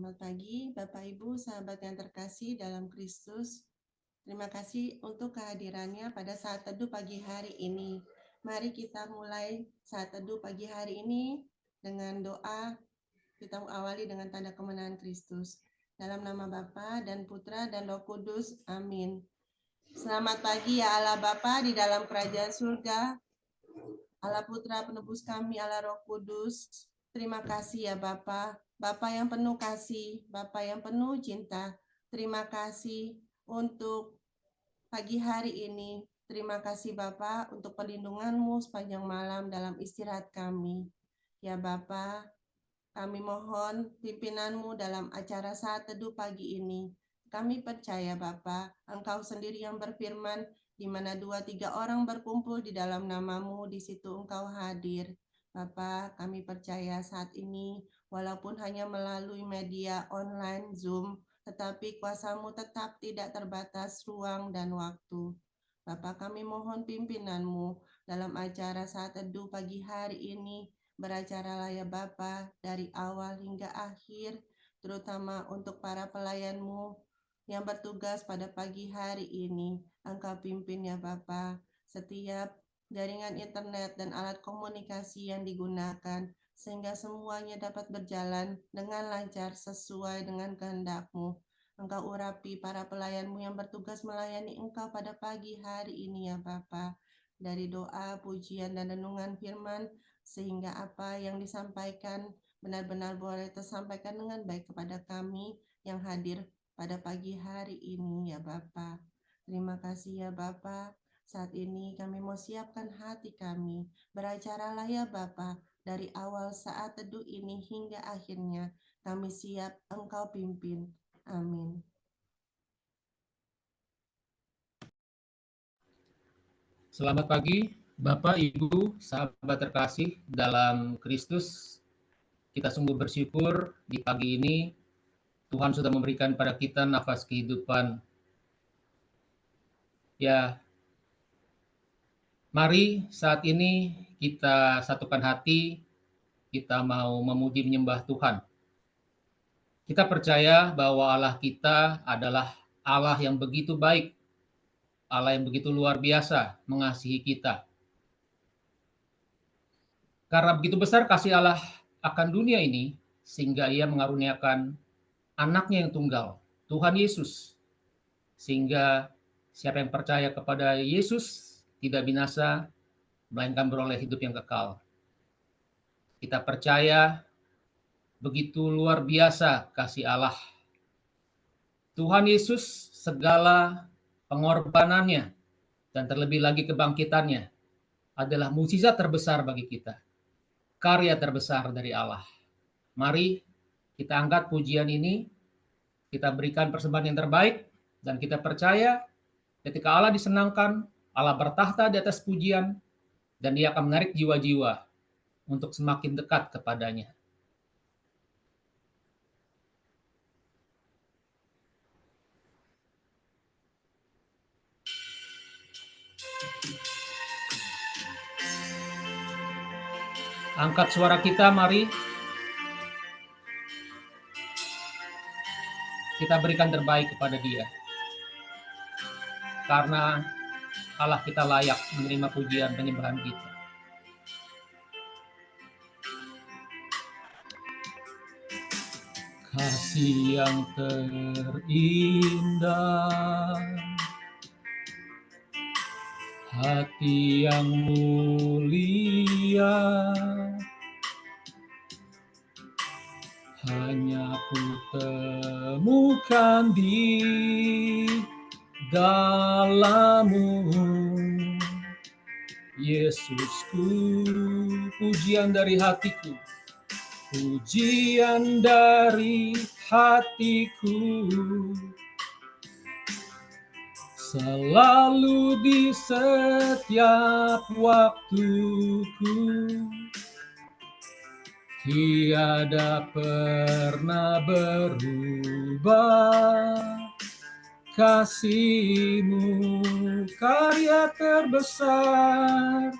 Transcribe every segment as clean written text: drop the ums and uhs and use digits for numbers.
Selamat pagi, Bapak Ibu, sahabat yang terkasih dalam Kristus. Terima kasih untuk kehadirannya pada saat teduh pagi hari ini. Mari kita mulai saat teduh pagi hari ini dengan doa. Kita awali dengan tanda kemenangan Kristus. Dalam nama Bapa dan Putra dan Roh Kudus. Amin. Selamat pagi ya Allah Bapa di dalam kerajaan surga. Allah Putra penebus kami, Allah Roh Kudus. Terima kasih ya Bapa. Bapa yang penuh kasih, Bapa yang penuh cinta. Terima kasih untuk pagi hari ini. Terima kasih Bapa untuk perlindungan-Mu sepanjang malam dalam istirahat kami. Ya Bapa, kami mohon pimpinan-Mu dalam acara saat teduh pagi ini. Kami percaya Bapa, Engkau sendiri yang berfirman, di mana 2-3 orang berkumpul di dalam nama-Mu, di situ Engkau hadir. Bapa, kami percaya saat ini, walaupun hanya melalui media online Zoom, tetapi kuasa-Mu tetap tidak terbatas ruang dan waktu. Bapa, kami mohon pimpinan-Mu dalam acara saat teduh pagi hari ini. Beracara ya Bapa dari awal hingga akhir, terutama untuk para pelayan-Mu yang bertugas pada pagi hari ini. Engkau pimpin ya Bapa setiap jaringan internet dan alat komunikasi yang digunakan, sehingga semuanya dapat berjalan dengan lancar sesuai dengan kehendak-Mu. Engkau urapi para pelayan-Mu yang bertugas melayani Engkau pada pagi hari ini ya Bapa. Dari doa, pujian, dan renungan firman, sehingga apa yang disampaikan benar-benar boleh tersampaikan dengan baik kepada kami yang hadir pada pagi hari ini ya Bapa. Terima kasih ya Bapa. Saat ini kami mau siapkan hati kami. Beracaralah ya Bapa, dari awal saat teduh ini hingga akhirnya. Kami siap Engkau pimpin. Amin. Selamat pagi, Bapak, Ibu, sahabat terkasih dalam Kristus. Kita sungguh bersyukur di pagi ini Tuhan sudah memberikan pada kita nafas kehidupan. Ya, mari saat ini kita satukan hati, kita mau memuji menyembah Tuhan. Kita percaya bahwa Allah kita adalah Allah yang begitu baik, Allah yang begitu luar biasa mengasihi kita. Karena begitu besar kasih Allah akan dunia ini, sehingga Ia mengaruniakan anaknya yang tunggal, Tuhan Yesus. Sehingga siapa yang percaya kepada Yesus tidak binasa, melainkan beroleh hidup yang kekal. Kita percaya begitu luar biasa kasih Allah. Tuhan Yesus segala pengorbanannya dan terlebih lagi kebangkitannya adalah mukjizat terbesar bagi kita. Karya terbesar dari Allah. Mari kita angkat pujian ini, kita berikan persembahan yang terbaik, dan kita percaya ketika Allah disenangkan, Allah bertahta di atas pujian, dan Dia akan menarik jiwa-jiwa untuk semakin dekat kepadanya. Angkat suara kita, mari. Kita berikan terbaik kepada Dia. Karena Allah kita layak menerima pujian penyembahan kita. Kasih yang terindah, hati yang mulia, hanya ku temukan di dalam-Mu, Yesusku. Pujian dari hatiku, pujian dari hatiku, selalu di setiap waktuku, tiada pernah berubah. Kasih-Mu karya terbesar,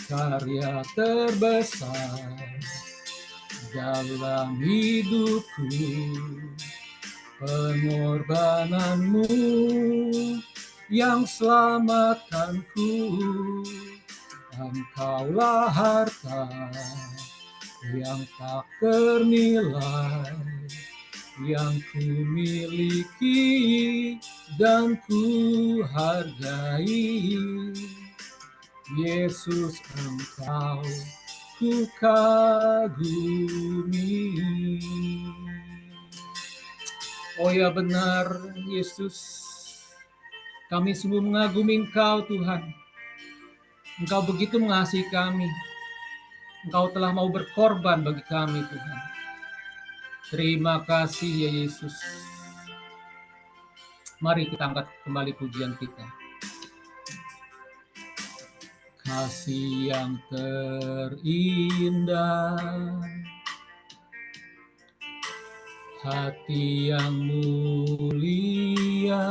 karya terbesar. dalam hidupku. Pengorbananmu yang selamatkanku, Engkaulah harta yang tak ternilai, yang ku miliki dan ku hargai. Yesus, Engkau ku kagumi. Oh ya benar, Yesus, kami sungguh mengagumi Engkau Tuhan. Engkau begitu mengasihi kami. Engkau telah mau berkorban bagi kami Tuhan. Terima kasih ya Yesus. Mari kita angkat kembali pujian kita. Kasih yang terindah, hati yang mulia,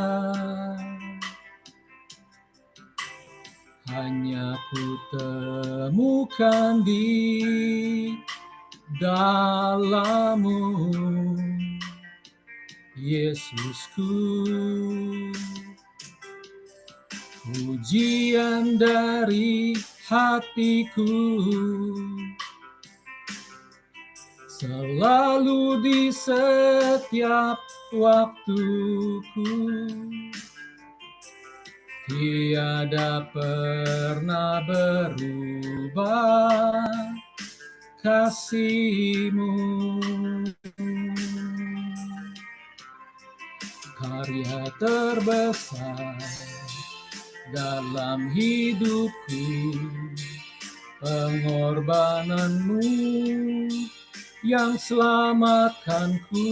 hanya ku temukan di dalam-Mu, Yesusku. Pujian dari hatiku selalu di setiap waktuku, tiada pernah berubah kasih-Mu. Karya terbesar dalam hidupku, pengorbananmu yang selamatkanku.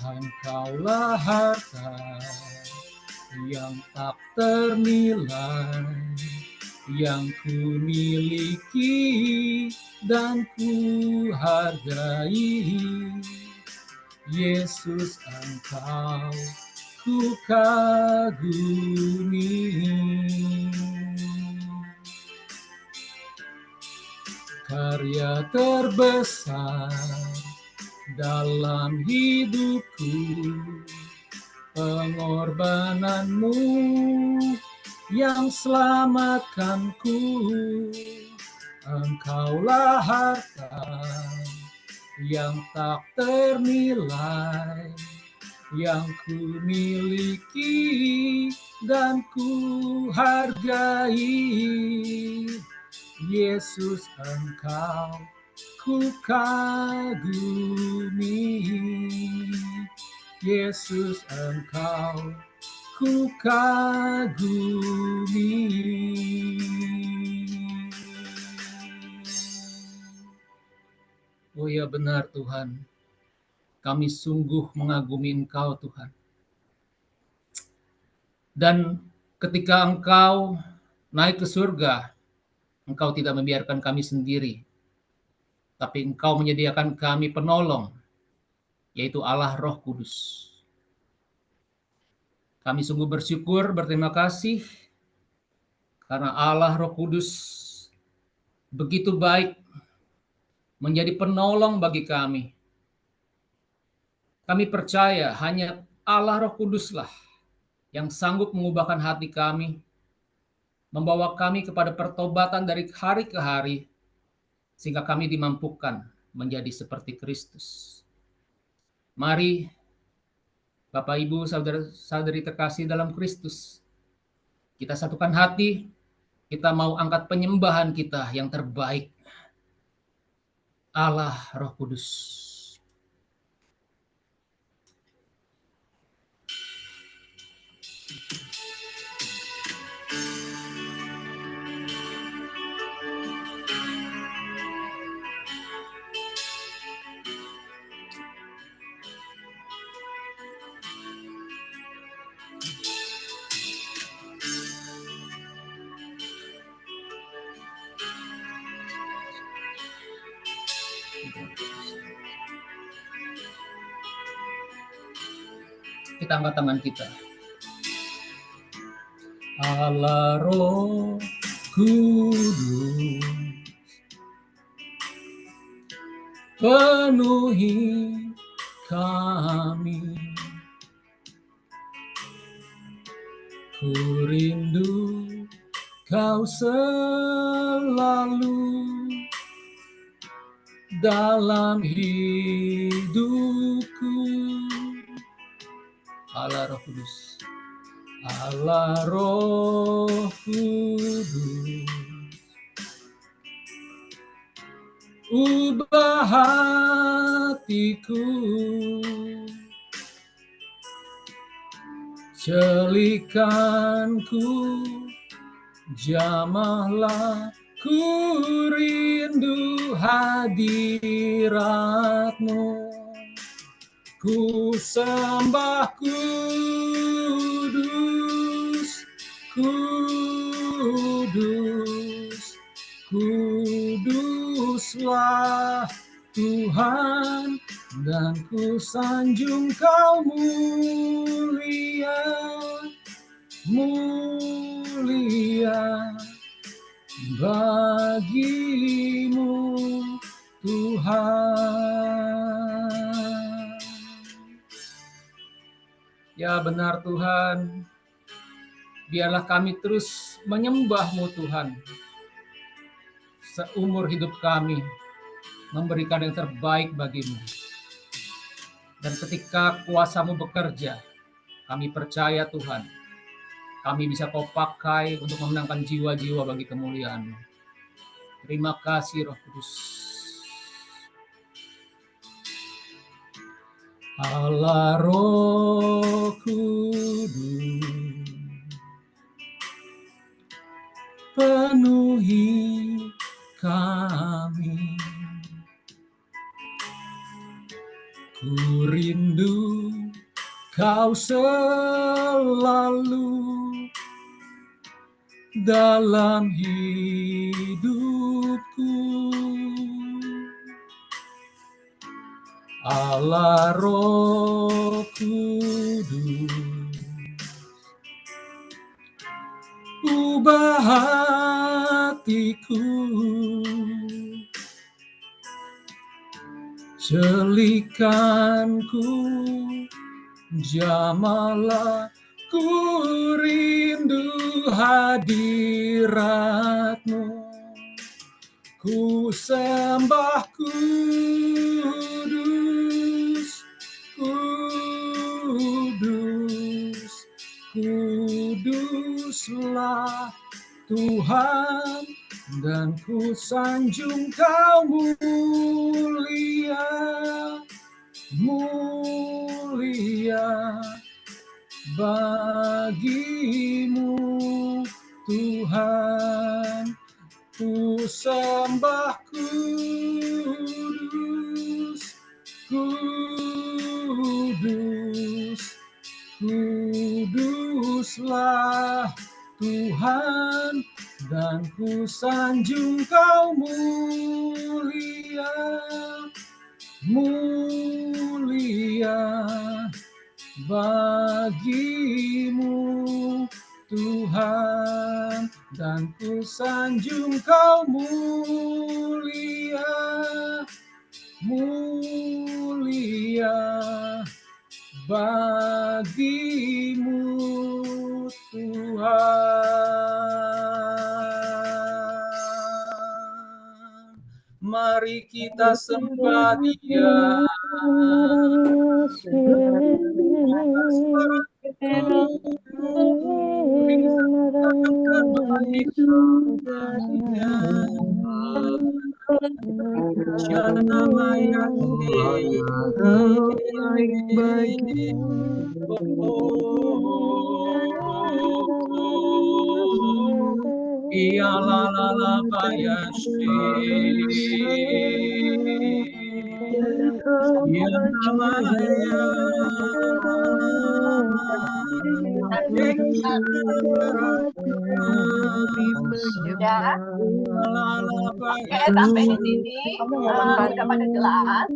Engkaulah harta yang tak ternilai, yang ku miliki dan ku hargai. Yesus, Engkau ku kagumi. Karya terbesar dalam hidupku, pengorbananmu yang selamatkanku. Engkaulah harta yang tak ternilai, yang ku miliki dan ku hargai. Yesus, Engkau ku kagumi. Yesus, Engkau ku kagumi. Oh ya benar Tuhan, kami sungguh mengagumi Engkau Tuhan. Dan ketika Engkau naik ke surga, Engkau tidak membiarkan kami sendiri, tapi Engkau menyediakan kami penolong, yaitu Allah Roh Kudus. Kami sungguh bersyukur, berterima kasih, karena Allah Roh Kudus begitu baik, menjadi penolong bagi kami. Kami percaya hanya Allah Roh Kuduslah yang sanggup mengubahkan hati kami, membawa kami kepada pertobatan dari hari ke hari, sehingga kami dimampukan menjadi seperti Kristus. Mari, Bapak, Ibu, saudara-saudari terkasih dalam Kristus, kita satukan hati, kita mau angkat penyembahan kita yang terbaik, Allah Roh Kudus. Kita angkat tangan kita. Allah Roh Kudus, penuhi kami. Ku rindu Kau selalu dalam hidupku. Allah Roh Kudus, Allah Roh Kudus, ubah hatiku, celikanku, jamahlah, ku rindu hadirat-Mu. Ku sembah kudus, kudus, kuduslah Tuhan, dan ku sanjung Kau mulia, mulia bagimu Tuhan. Ya benar Tuhan, biarlah kami terus menyembah-Mu Tuhan. Seumur hidup kami memberikan yang terbaik bagi-Mu. Dan ketika kuasa-Mu bekerja, kami percaya Tuhan, kami bisa Kau pakai untuk memenangkan jiwa-jiwa bagi kemuliaan-Mu. Terima kasih Roh Kudus. Allah Roh Kudus, penuhi kami. Ku rindu Kau selalu dalam hidupku. Allah Roh Kudus, ubah hatiku, celikanku, jamahlah, ku rindu hadirat-Mu. Ku sembah kudus, kudus, kuduslah Tuhan, dan ku sanjung Kau mulia, mulia bagimu Tuhan. Ku sembah kudus, kudus, kuduslah Tuhan, dan ku sanjung Kau mulia, mulia bagimu Tuhan, dan ku sanjung Kau mulia, mulia bagimu Tuhan. Mari kita sembah Dia. Ya la la la bayashi, ya namaya, Oke, sampai di sini udah pada jelas.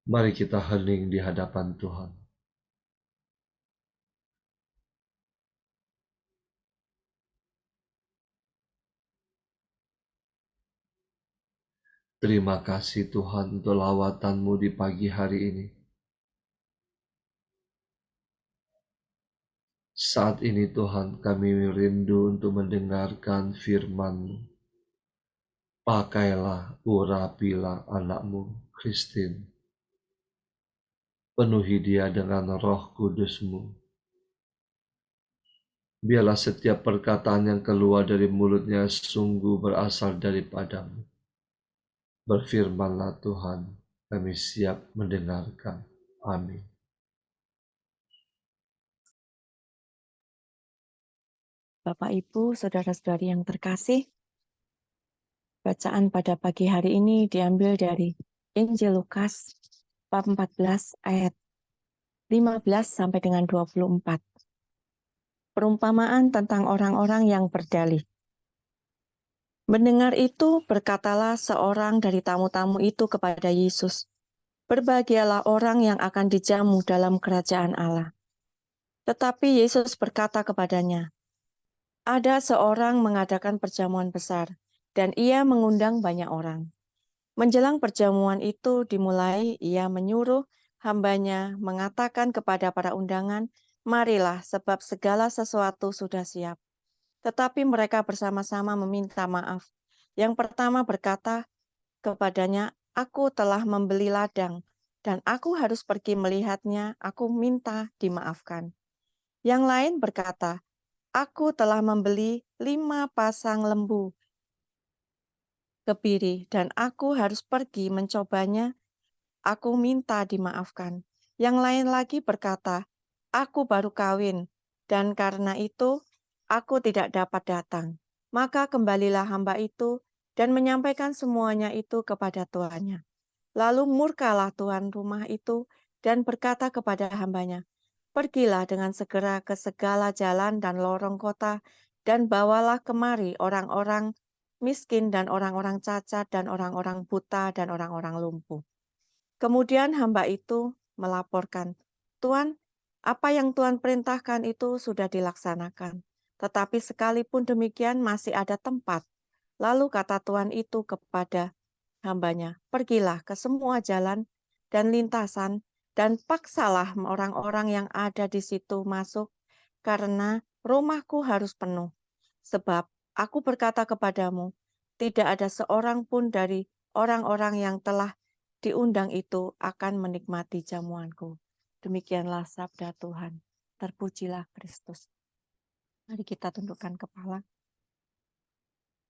Mari kita hening di hadapan Tuhan. Terima kasih Tuhan untuk lawatan-Mu di pagi hari ini. Saat ini Tuhan kami rindu untuk mendengarkan firman-Mu. Pakailah, urapilah anak-Mu, Christine. Penuhi dia dengan roh kudus-Mu. Biarlah setiap perkataan yang keluar dari mulutnya sungguh berasal daripada-Mu. Berfirmanlah Tuhan, kami siap mendengarkan. Amin. Bapak, Ibu, Saudara-saudari yang terkasih, bacaan pada pagi hari ini diambil dari Injil Lukas bab 14 ayat 15 sampai dengan 24. Perumpamaan tentang orang-orang yang berdalih. Mendengar itu, berkatalah seorang dari tamu-tamu itu kepada Yesus, "Berbahagialah orang yang akan dijamu dalam kerajaan Allah." Tetapi Yesus berkata kepadanya, "Ada seorang mengadakan perjamuan besar, dan ia mengundang banyak orang. Menjelang perjamuan itu dimulai, ia menyuruh hambanya mengatakan kepada para undangan, 'Marilah, sebab segala sesuatu sudah siap.' Tetapi mereka bersama-sama meminta maaf. Yang pertama berkata kepadanya, 'Aku telah membeli ladang, dan aku harus pergi melihatnya, aku minta dimaafkan.' Yang lain berkata, 'Aku telah membeli 5 pasang lembu kebiri, dan aku harus pergi mencobanya, aku minta dimaafkan.' Yang lain lagi berkata, 'Aku baru kawin, dan karena itu aku tidak dapat datang.' Maka kembalilah hamba itu dan menyampaikan semuanya itu kepada tuannya. Lalu murkalah tuan rumah itu dan berkata kepada hambanya, 'Pergilah dengan segera ke segala jalan dan lorong kota, dan bawalah kemari orang-orang miskin dan orang-orang cacat dan orang-orang buta dan orang-orang lumpuh.' Kemudian hamba itu melaporkan, 'Tuan, apa yang Tuan perintahkan itu sudah dilaksanakan, tetapi sekalipun demikian masih ada tempat.' Lalu kata Tuan itu kepada hambanya, 'Pergilah ke semua jalan dan lintasan, dan paksalah orang-orang yang ada di situ masuk, karena rumahku harus penuh. Sebab aku berkata kepadamu, tidak ada seorang pun dari orang-orang yang telah diundang itu akan menikmati jamuanku.' Demikianlah sabda Tuhan. Terpujilah Kristus. Mari kita tundukkan kepala.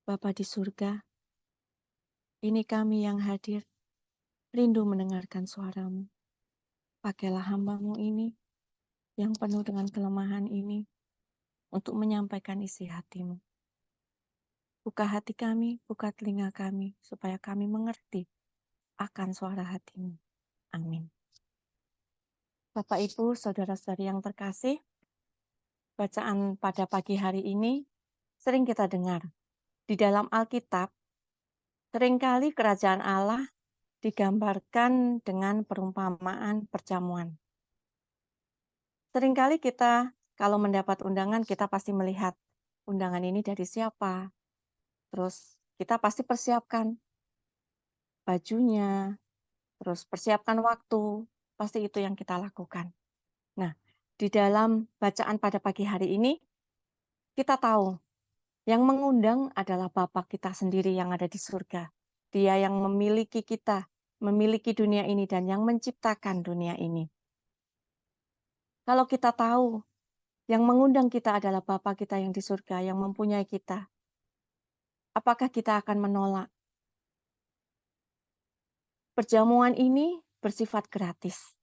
Bapa di surga, ini kami yang hadir, rindu mendengarkan suara-Mu. Pakailah hamba-Mu ini, yang penuh dengan kelemahan ini untuk menyampaikan isi hati-Mu. Buka hati kami, buka telinga kami, supaya kami mengerti akan suara hati-Mu. Amin. Bapak, Ibu, saudara-saudari yang terkasih, bacaan pada pagi hari ini sering kita dengar. Di dalam Alkitab, seringkali kerajaan Allah digambarkan dengan perumpamaan perjamuan. Seringkali kita, kalau mendapat undangan, kita pasti melihat undangan ini dari siapa. Terus kita pasti persiapkan bajunya, terus persiapkan waktu, pasti itu yang kita lakukan. Nah, di dalam bacaan pada pagi hari ini, kita tahu yang mengundang adalah Bapa kita sendiri yang ada di surga. Dia yang memiliki kita, memiliki dunia ini, dan yang menciptakan dunia ini. Kalau kita tahu yang mengundang kita adalah Bapa kita yang di surga, yang mempunyai kita, apakah kita akan menolak? Perjamuan ini bersifat gratis.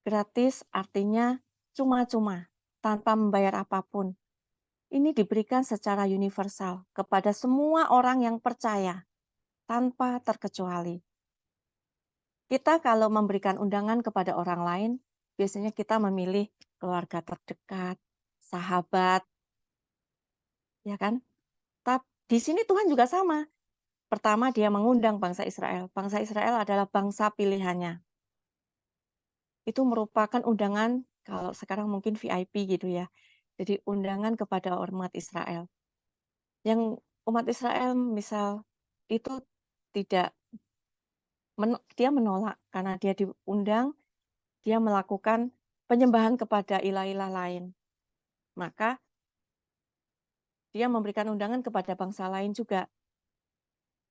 Gratis artinya cuma-cuma, tanpa membayar apapun. Ini diberikan secara universal kepada semua orang yang percaya, tanpa terkecuali. Kita kalau memberikan undangan kepada orang lain, biasanya kita memilih keluarga terdekat, sahabat, ya kan? Tapi di sini Tuhan juga sama. Pertama, dia mengundang bangsa Israel. Bangsa Israel adalah bangsa pilihannya. Itu merupakan undangan, kalau sekarang mungkin VIP gitu ya. Jadi undangan kepada umat Israel. Yang umat Israel misal itu tidak, dia menolak karena dia diundang, dia melakukan penyembahan kepada ilah-ilah lain. Maka dia memberikan undangan kepada bangsa lain juga.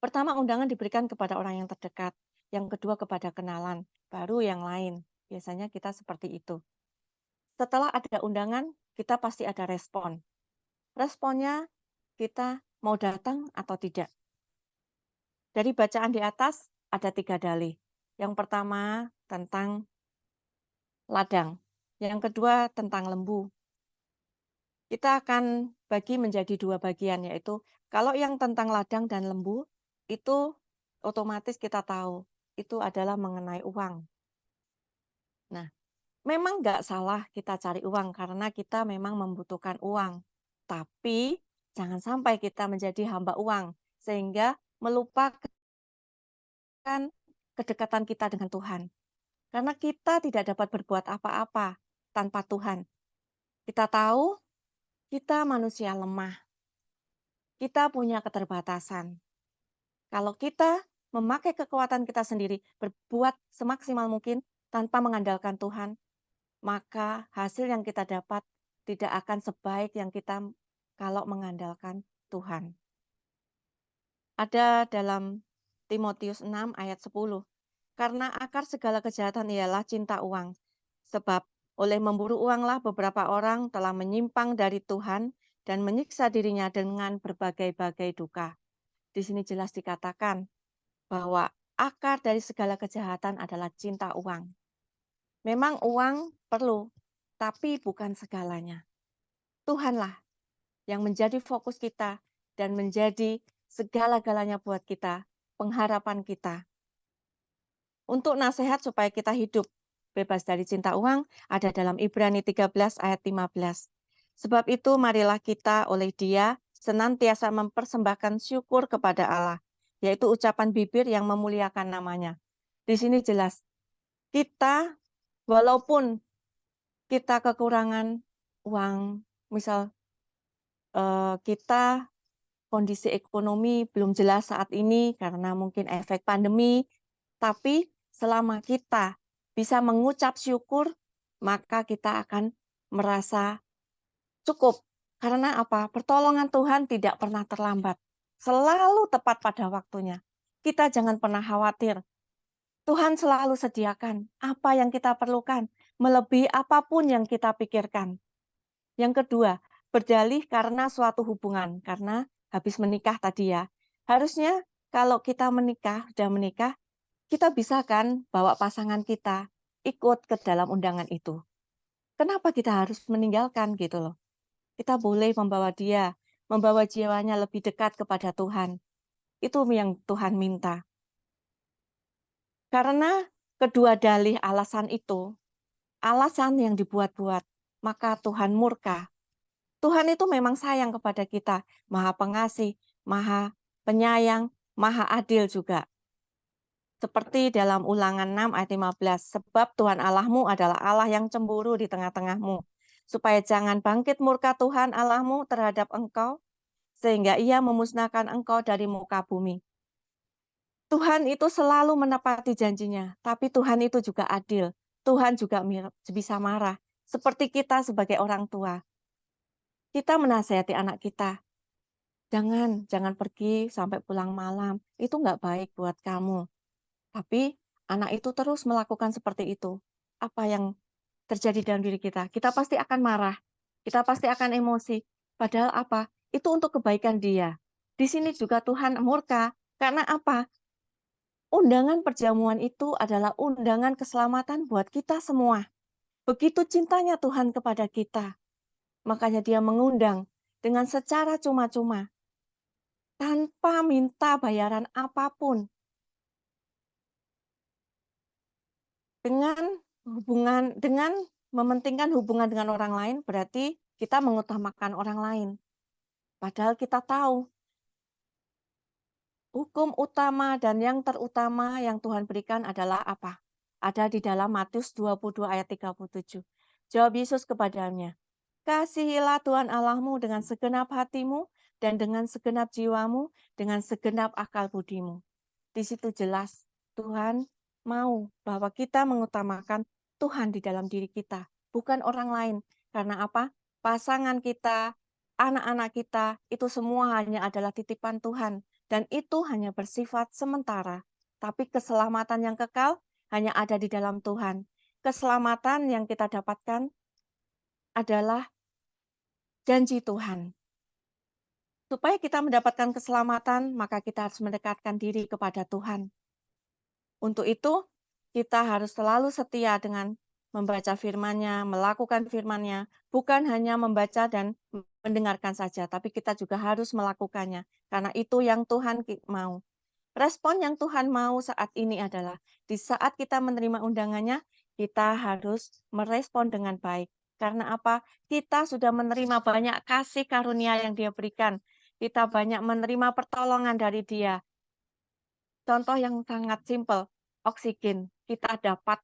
Pertama, undangan diberikan kepada orang yang terdekat. Yang kedua, kepada kenalan. Baru yang lain. Biasanya kita seperti itu. Setelah ada undangan, kita pasti ada respon. Responnya, kita mau datang atau tidak. Dari bacaan di atas, ada 3 dalih. Yang pertama, tentang ladang. Yang kedua, tentang lembu. Kita akan bagi menjadi 2 bagian, yaitu kalau yang tentang ladang dan lembu, itu otomatis kita tahu, itu adalah mengenai uang. Nah, memang nggak salah kita cari uang, karena kita memang membutuhkan uang. Tapi, jangan sampai kita menjadi hamba uang, sehingga melupakan kedekatan kita dengan Tuhan. Karena kita tidak dapat berbuat apa-apa tanpa Tuhan. Kita tahu, kita manusia lemah. Kita punya keterbatasan. Kalau kita memakai kekuatan kita sendiri, berbuat semaksimal mungkin tanpa mengandalkan Tuhan, maka hasil yang kita dapat tidak akan sebaik yang kita kalau mengandalkan Tuhan. Ada dalam Timotius 6 ayat 10. Karena akar segala kejahatan ialah cinta uang. Sebab oleh memburu uanglah beberapa orang telah menyimpang dari Tuhan dan menyiksa dirinya dengan berbagai-bagai duka. Di sini jelas dikatakan bahwa akar dari segala kejahatan adalah cinta uang. Memang uang perlu, tapi bukan segalanya. Tuhanlah yang menjadi fokus kita dan menjadi segala-galanya buat kita, pengharapan kita. Untuk nasihat supaya kita hidup bebas dari cinta uang, ada dalam Ibrani 13 ayat 15. Sebab itu marilah kita oleh Dia senantiasa mempersembahkan syukur kepada Allah, yaitu ucapan bibir yang memuliakan namanya. Di sini jelas, kita walaupun kita kekurangan uang, misal kita kondisi ekonomi belum jelas saat ini karena mungkin efek pandemi, tapi selama kita bisa mengucap syukur, maka kita akan merasa cukup. Karena apa? Pertolongan Tuhan tidak pernah terlambat. Selalu tepat pada waktunya. Kita jangan pernah khawatir. Tuhan selalu sediakan apa yang kita perlukan, melebihi apapun yang kita pikirkan. Yang kedua, berdalih karena suatu hubungan. Karena habis menikah tadi ya. Harusnya kalau kita sudah menikah, kita bisa kan bawa pasangan kita ikut ke dalam undangan itu. Kenapa kita harus meninggalkan gitu loh. Kita boleh membawa dia, membawa jiwanya lebih dekat kepada Tuhan. Itu yang Tuhan minta. Karena kedua dalih alasan itu, alasan yang dibuat-buat, maka Tuhan murka. Tuhan itu memang sayang kepada kita, Maha Pengasih, Maha Penyayang, Maha Adil juga. Seperti dalam Ulangan 6 ayat 15, sebab Tuhan Allahmu adalah Allah yang cemburu di tengah-tengahmu, supaya jangan bangkit murka Tuhan Allahmu terhadap engkau, sehingga ia memusnahkan engkau dari muka bumi. Tuhan itu selalu menepati janjinya, tapi Tuhan itu juga adil. Tuhan juga bisa marah, seperti kita sebagai orang tua. Kita menasihati anak kita, jangan pergi sampai pulang malam, itu nggak baik buat kamu. Tapi anak itu terus melakukan seperti itu. Apa yang terjadi dalam diri kita? Kita pasti akan marah, kita pasti akan emosi. Padahal apa? Itu untuk kebaikan dia. Di sini juga Tuhan murka. Karena apa? Undangan perjamuan itu adalah undangan keselamatan buat kita semua. Begitu cintanya Tuhan kepada kita. Makanya dia mengundang dengan secara cuma-cuma. Tanpa minta bayaran apapun. Dengan mementingkan hubungan dengan orang lain, berarti kita mengutamakan orang lain. Padahal kita tahu, hukum utama dan yang terutama yang Tuhan berikan adalah apa? Ada di dalam Matius 22 ayat 37. Jawab Yesus kepadanya, kasihilah Tuhan Allahmu dengan segenap hatimu dan dengan segenap jiwamu, dengan segenap akal budimu. Di situ jelas Tuhan mau bahwa kita mengutamakan Tuhan di dalam diri kita, bukan orang lain. Karena apa? Pasangan kita, anak-anak kita, itu semua hanya adalah titipan Tuhan. Dan itu hanya bersifat sementara. Tapi keselamatan yang kekal hanya ada di dalam Tuhan. Keselamatan yang kita dapatkan adalah janji Tuhan. Supaya kita mendapatkan keselamatan, maka kita harus mendekatkan diri kepada Tuhan. Untuk itu, kita harus selalu setia dengan membaca firman-Nya, melakukan firman-Nya, bukan hanya membaca dan mendengarkan saja, tapi kita juga harus melakukannya, karena itu yang Tuhan mau. Respon yang Tuhan mau saat ini adalah, di saat kita menerima undangannya, kita harus merespon dengan baik. Karena apa? Kita sudah menerima banyak kasih karunia yang Dia berikan. Kita banyak menerima pertolongan dari Dia. Contoh yang sangat simpel, oksigen kita dapat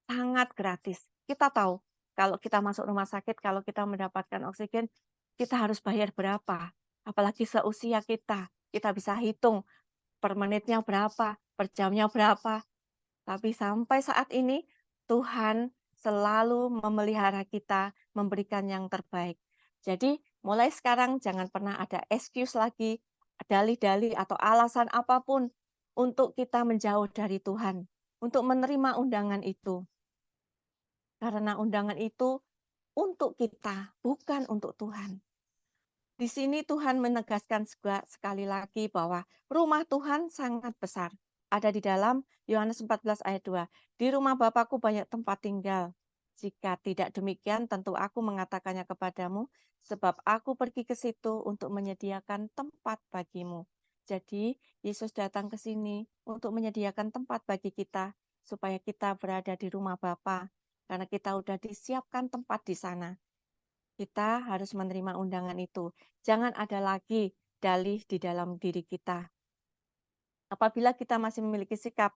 sangat gratis. Kita tahu kalau kita masuk rumah sakit, kalau kita mendapatkan oksigen, kita harus bayar berapa. Apalagi seusia kita bisa hitung per menitnya berapa, per jamnya berapa. Tapi sampai saat ini, Tuhan selalu memelihara kita, memberikan yang terbaik. Jadi, mulai sekarang jangan pernah ada excuse lagi, dalih-dalih atau alasan apapun untuk kita menjauh dari Tuhan, untuk menerima undangan itu. Karena undangan itu untuk kita, bukan untuk Tuhan. Di sini Tuhan menegaskan sekali lagi bahwa rumah Tuhan sangat besar. Ada di dalam Yohanes 14 ayat 2. Di rumah Bapakku banyak tempat tinggal. Jika tidak demikian, tentu aku mengatakannya kepadamu, sebab aku pergi ke situ untuk menyediakan tempat bagimu. Jadi, Yesus datang ke sini untuk menyediakan tempat bagi kita, supaya kita berada di rumah Bapa, karena kita sudah disiapkan tempat di sana. Kita harus menerima undangan itu. Jangan ada lagi dalih di dalam diri kita. Apabila kita masih memiliki sikap,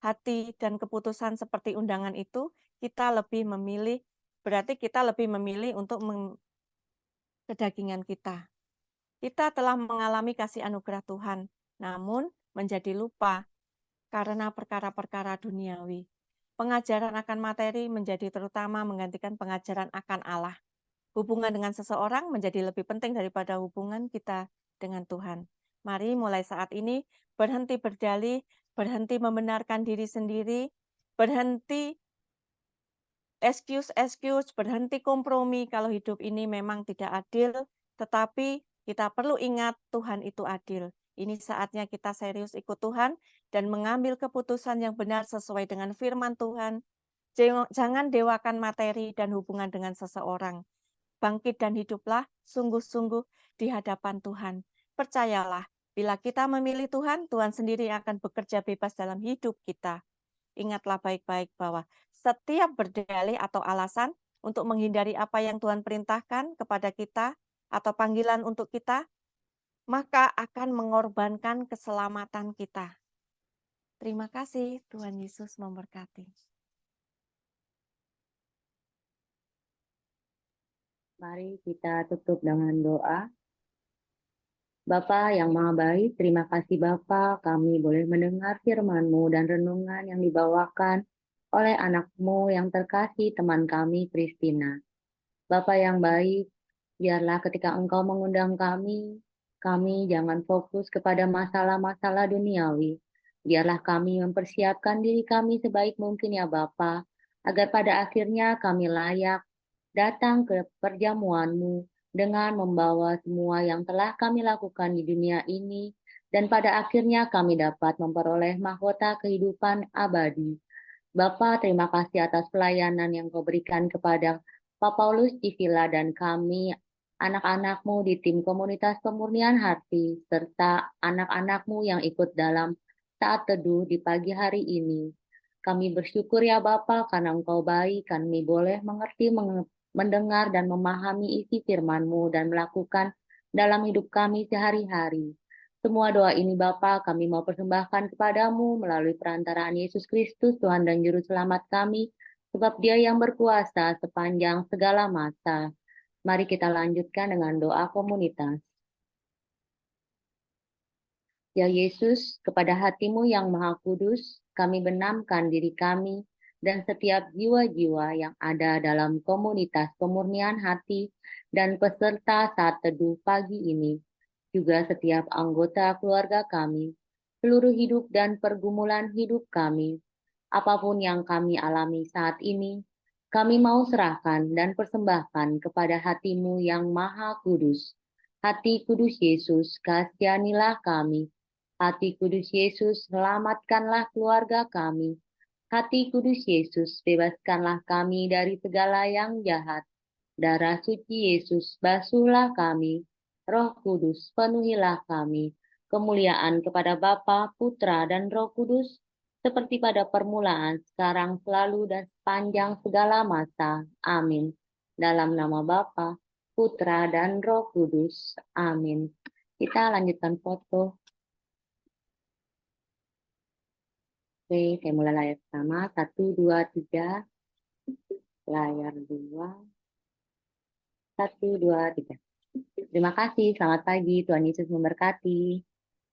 hati, dan keputusan seperti undangan itu, kita lebih memilih, berarti kita lebih memilih untuk kedagingan kita. Kita telah mengalami kasih anugerah Tuhan, namun menjadi lupa karena perkara-perkara duniawi. Pengajaran akan materi menjadi terutama menggantikan pengajaran akan Allah. Hubungan dengan seseorang menjadi lebih penting daripada hubungan kita dengan Tuhan. Mari mulai saat ini berhenti berdalih, berhenti membenarkan diri sendiri, berhenti excuse, berhenti kompromi kalau hidup ini memang tidak adil, tetapi kita perlu ingat Tuhan itu adil. Ini saatnya kita serius ikut Tuhan dan mengambil keputusan yang benar sesuai dengan firman Tuhan. Jangan dewakan materi dan hubungan dengan seseorang. Bangkit dan hiduplah sungguh-sungguh di hadapan Tuhan. Percayalah, bila kita memilih Tuhan, Tuhan sendiri akan bekerja bebas dalam hidup kita. Ingatlah baik-baik bahwa setiap berdalih atau alasan untuk menghindari apa yang Tuhan perintahkan kepada kita atau panggilan untuk kita, maka akan mengorbankan keselamatan kita. Terima kasih, Tuhan Yesus memberkati. Mari kita tutup dengan doa. Bapa yang Maha Baik, terima kasih Bapa, kami boleh mendengar firman-Mu dan renungan yang dibawakan oleh anak-Mu yang terkasih, teman kami, Christina. Bapa yang baik, biarlah ketika Engkau mengundang kami jangan fokus kepada masalah-masalah duniawi. Biarlah kami mempersiapkan diri kami sebaik mungkin ya Bapa, agar pada akhirnya kami layak datang ke perjamuan-Mu dengan membawa semua yang telah kami lakukan di dunia ini, dan pada akhirnya kami dapat memperoleh mahkota kehidupan abadi. Bapa, terima kasih atas pelayanan yang Kau berikan kepada Pak Paulus di Villa dan kami, anak-anak-Mu di tim komunitas pemurnian hati, serta anak-anak-Mu yang ikut dalam saat teduh di pagi hari ini. Kami bersyukur ya Bapa, karena Engkau baik, kami boleh mengerti, mendengar dan memahami isi firman-Mu dan melakukan dalam hidup kami sehari-hari. Semua doa ini Bapa kami mau persembahkan kepadamu melalui perantaraan Yesus Kristus, Tuhan dan Juru Selamat kami, sebab Dia yang berkuasa sepanjang segala masa. Mari kita lanjutkan dengan doa komunitas. Ya Yesus, kepada hati-Mu yang Maha Kudus, kami benamkan diri kami dan setiap jiwa-jiwa yang ada dalam komunitas pemurnian hati dan peserta saat teduh pagi ini, juga setiap anggota keluarga kami, seluruh hidup dan pergumulan hidup kami, apapun yang kami alami saat ini, kami mau serahkan dan persembahkan kepada hati-Mu yang Maha Kudus. Hati Kudus Yesus, kasihanilah kami. Hati Kudus Yesus, selamatkanlah keluarga kami. Hati Kudus Yesus, bebaskanlah kami dari segala yang jahat. Darah suci Yesus, basuhlah kami. Roh Kudus, penuhilah kami. Kemuliaan kepada Bapa, Putra, dan Roh Kudus, seperti pada permulaan, sekarang, selalu, dan sepanjang segala masa. Amin. Dalam nama Bapa, Putra, dan Roh Kudus. Amin. Kita lanjutkan foto. Oke, saya mulai layar pertama. 1, 2, 3. Layar 2. 1, 2, 3. Terima kasih. Selamat pagi. Tuhan Yesus memberkati.